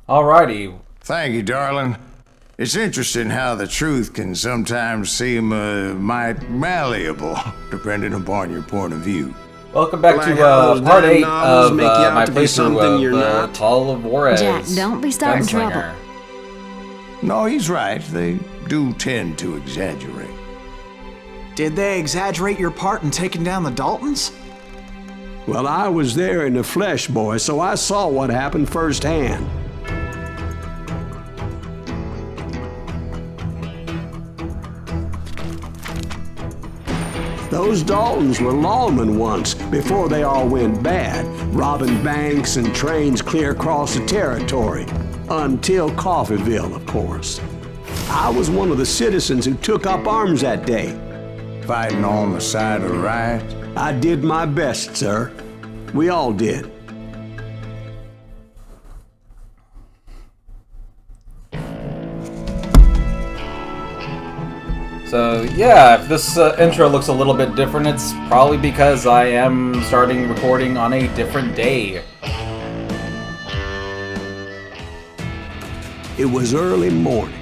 Alrighty. Thank you, darling. It's interesting how the truth can sometimes seem mite malleable, depending upon your point of view. Welcome back to part 8 of my playthrough of Hall of Juarez. Jack, don't be starting Gunslinger. trouble. No, he's right. They do tend to exaggerate. Did they exaggerate your part in taking down the Daltons? Well, I was there in the flesh, boy, so I saw what happened firsthand. Those Daltons were lawmen once, before they all went bad, robbing banks and trains clear across the territory. Until Coffeeville, of course. I was one of the citizens who took up arms that day. Fighting on the side of the right? I did my best, sir. We all did. So yeah, if this intro looks a little bit different, it's probably because I am starting recording on a different day. It was early morning.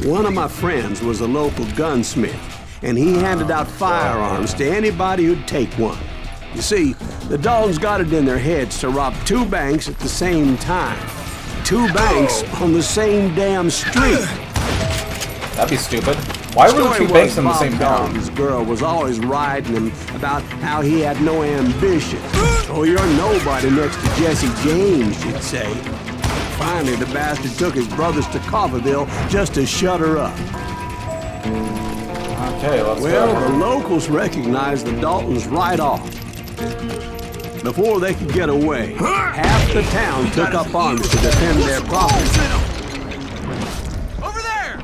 One of my friends was a local gunsmith, and he handed out firearms to anybody who'd take one. You see, the Daltons got it in their heads to rob 2 banks at the same time. 2 banks on the same damn street. That'd be stupid. Why were there 2 banks in the same town? His girl was always riding him about how he had no ambition. Oh, you're nobody next to Jesse James, she'd say. Finally, the bastard took his brothers to Coffeeville just to shut her up. Okay, let's go. Well, the locals recognized the Daltons right off. Before they could get away, half the town took up arms to defend their property. Over there!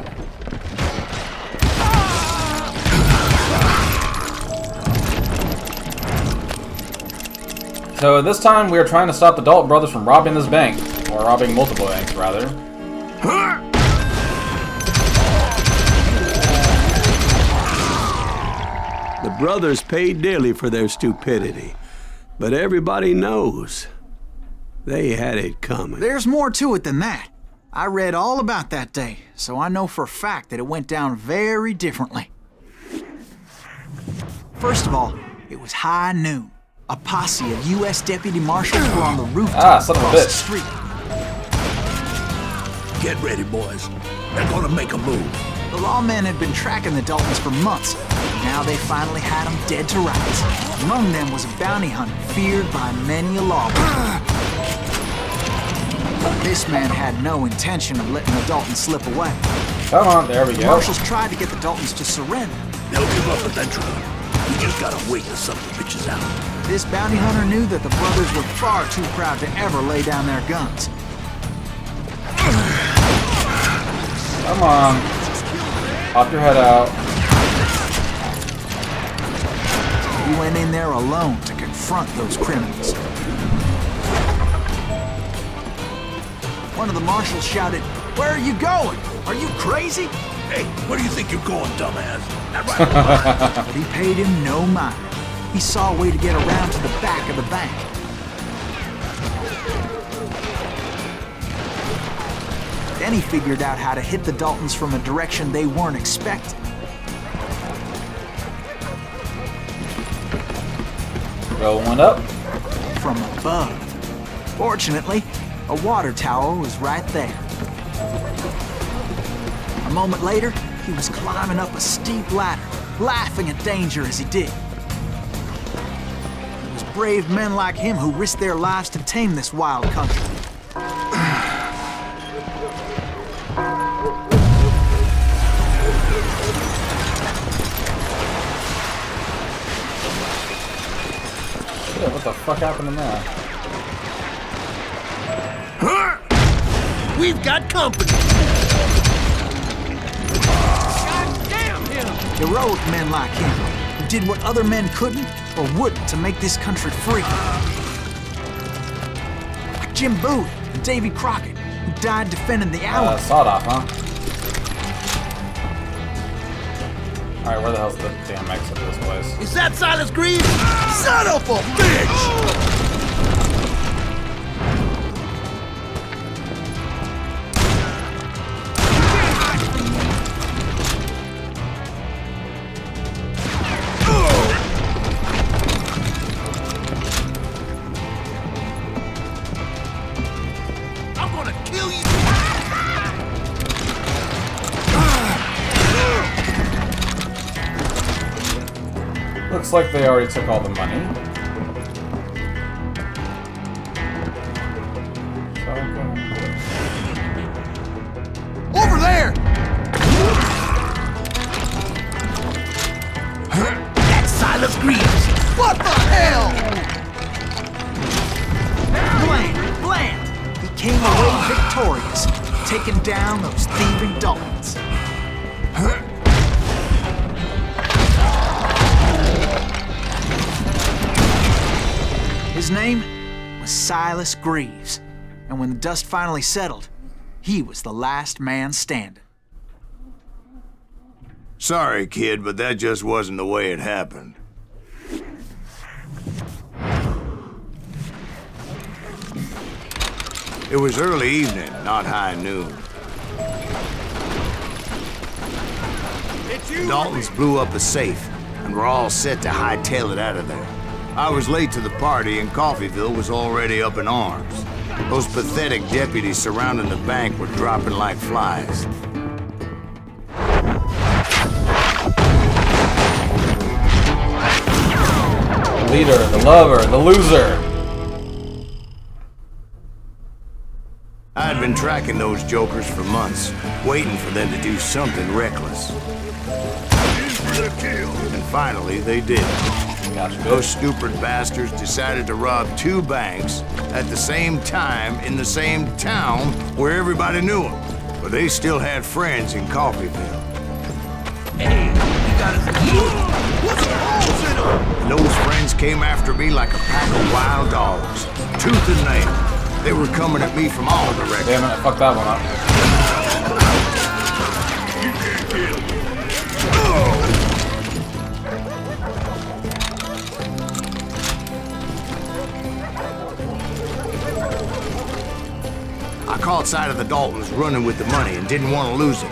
So this time we are trying to stop the Dalton brothers from robbing this bank. Or robbing multiple banks, rather. The brothers paid dearly for their stupidity. But everybody knows they had it coming. There's more to it than that. I read all about that day, so I know for a fact that it went down very differently. First of all, it was high noon. A posse of U.S. deputy marshals were on the rooftop across the street. Get ready, boys. They're gonna make a move. The lawmen had been tracking the Daltons for months. Now they finally had them dead to rights. Among them was a bounty hunter feared by many a lawbreaker. This man had no intention of letting the Daltons slip away. Come on, there we The go. marshals tried to get the Daltons to surrender. They'll give up eventually. We just gotta wait to suck the bitches out. This bounty hunter knew that the brothers were far too proud to ever lay down their guns. Come on. Pop your head out. He went in there alone to confront those criminals. One of the marshals shouted, "Where are you going? Are you crazy?" Hey, where do you think you're going, dumbass? That right? But he paid him no mind. He saw a way to get around to the back of the bank. Then he figured out how to hit the Daltons from a direction they weren't expecting. Going up. From above. Fortunately, a water tower was right there. A moment later, he was climbing up a steep ladder, laughing at danger as he did. It was brave men like him who risked their lives to tame this wild country. Yeah, what the fuck happened in there? We've got company. Goddamn him! Heroic men like him, who did what other men couldn't or wouldn't to make this country free. Like Jim Bowie and Davy Crockett, who died defending the Alamo. Sawed off, huh? Alright, where the hell's the damn exit to this place? Is that Silas Green? Son of a bitch! kill you! Looks like they already took all the money. Over there! That's Silas Greaves! What the hell? Bland! He came away victorious, taking down those thieving Daltons. His name was Silas Greaves, and when the dust finally settled, he was the last man standing. Sorry, kid, but that just wasn't the way it happened. It was early evening, not high noon. The Daltons blew up a safe, and were all set to hightail it out of there. I was late to the party, and Coffeyville was already up in arms. Those pathetic deputies surrounding the bank were dropping like flies. The leader, the lover, the loser. I had been tracking those jokers for months, waiting for them to do something reckless. And finally, they did. Those stupid bastards decided to rob 2 banks at the same time in the same town where everybody knew them. But they still had friends in Coffeyville. Hey, you got us killed. What's the holes in them? And those friends came after me like a pack of wild dogs, tooth and nail. They were coming at me from all directions. Damn it, I fucked that one up. You can't get him. I caught sight of the Daltons running with the money and didn't want to lose it.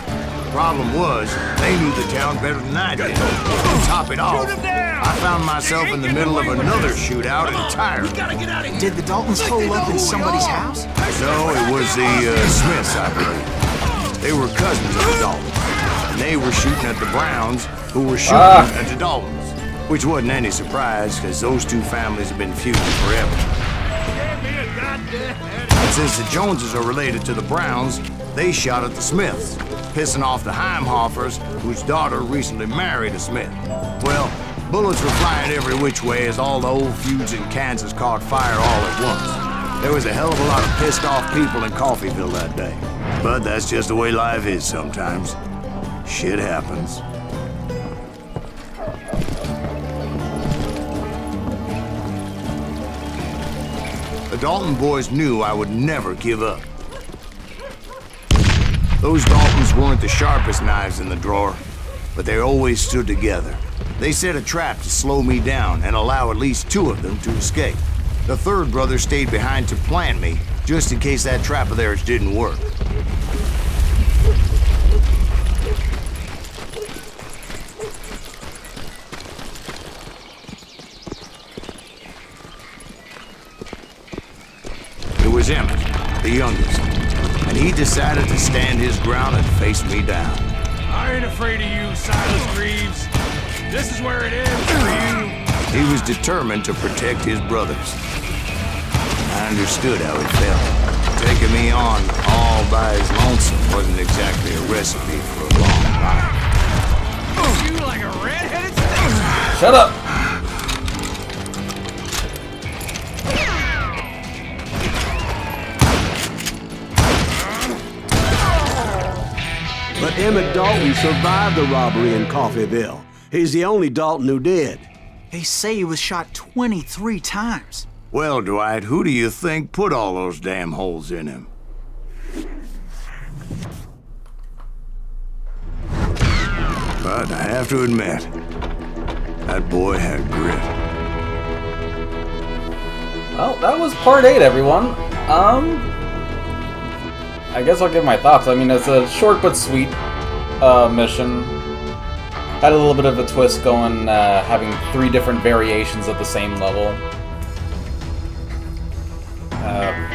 Problem was, they knew the town better than I did. To top it off, I found myself in the middle of another shootout entirely. Did the Daltons hole up in somebody's house? No, it was the Smiths, I believe. They were cousins of the Daltons. And they were shooting at the Browns, who were shooting at the Daltons. Which wasn't any surprise, because those 2 families have been feuding forever. And since the Joneses are related to the Browns, they shot at the Smiths, pissing off the Heimhoffers, whose daughter recently married a Smith. Well, bullets were flying every which way as all the old feuds in Kansas caught fire all at once. There was a hell of a lot of pissed off people in Coffeyville that day. But that's just the way life is sometimes. Shit happens. The Dalton boys knew I would never give up. Those Daltons weren't the sharpest knives in the drawer, but they always stood together. They set a trap to slow me down and allow at least 2 of them to escape. The 3rd brother stayed behind to plant me, just in case that trap of theirs didn't work. It was Emmett, the youngest, and he decided to stand his ground and face me down. I ain't afraid of you, Silas Greaves. This is where it ends for you. He was determined to protect his brothers. I understood how he felt. Taking me on all by his lonesome wasn't exactly a recipe for a long life. You like a redheaded snake. Shut up! But Emmett Dalton survived the robbery in Coffeyville. He's the only Dalton who did. They say he was shot 23 times. Well, Dwight, who do you think put all those damn holes in him? But I have to admit, that boy had grit. Well, that was part 8, everyone. I guess I'll give my thoughts. I mean, it's a short but sweet mission. Had a little bit of a twist going, having 3 different variations of the same level.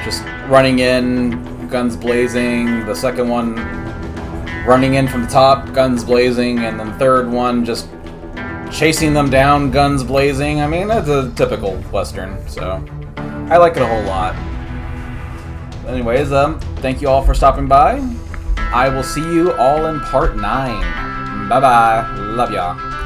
Just running in, guns blazing. The second one running in from the top, guns blazing. And then the third one just chasing them down, guns blazing. I mean, that's a typical Western, so I like it a whole lot. Anyways, thank you all for stopping by. I will see you all in part 9. Bye-bye. Love y'all.